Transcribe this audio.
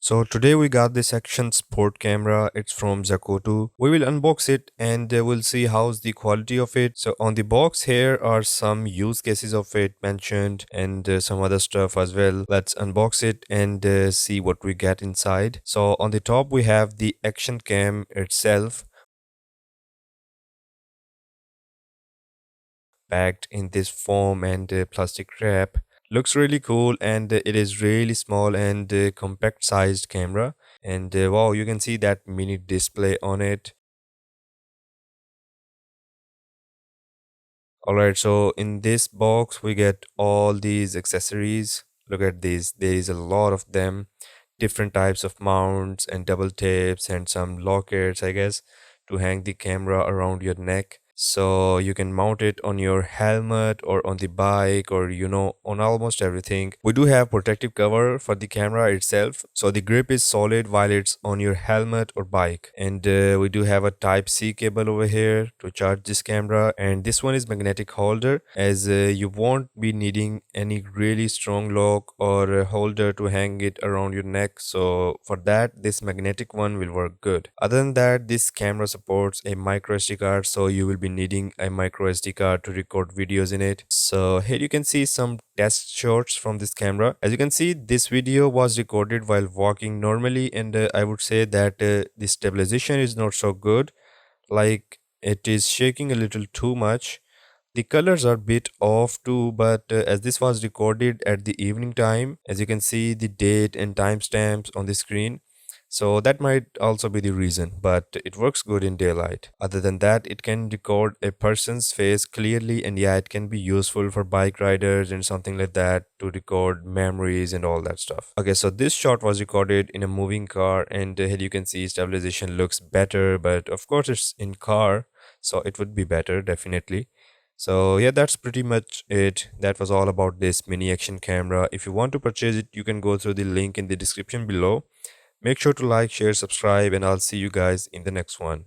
So today we got this action sport camera. It's from Zakotu. We will unbox it and we'll see how's the quality of it. So on the box here are some use cases of it mentioned and some other stuff as well. Let's unbox it and see what we get inside. So on the top we have the action cam itself packed in this foam and plastic wrap. Looks really cool and it is really small and compact sized camera. And wow, you can see that mini display on it. Alright, so in this box we get all these accessories. Look at these, there is a lot of them, different types of mounts and double tapes and some lockets, I guess, to hang the camera around your neck. So you can mount it on your helmet or on the bike or on almost everything. We do have protective cover for the camera itself, so the grip is solid while it's on your helmet or bike. And we do have a type C cable over here to charge this camera, and this one is magnetic holder, as you won't be needing any really strong lock or a holder to hang it around your neck. So for that, this magnetic one will work good. Other than that, this camera supports a micro SD card, so you will be needing a micro SD card to record videos in it. So here you can see some test shots from this camera. As you can see, this video was recorded while walking normally, and I would say that the stabilization is not so good, like it is shaking a little too much. The colors are bit off too, but as this was recorded at the evening time, as you can see the date and timestamps on the screen, so that might also be the reason, but it works good in daylight. Other than that, it can record a person's face clearly, and yeah, it can be useful for bike riders and something like that to record memories and all that stuff. Okay, so this shot was recorded in a moving car, and here you can see stabilization looks better, but of course it's in car, so it would be better definitely. So yeah, that's pretty much it. That was all about this mini action camera. If you want to purchase it, you can go through the link in the description below. Make sure to like, share, subscribe, and I'll see you guys in the next one.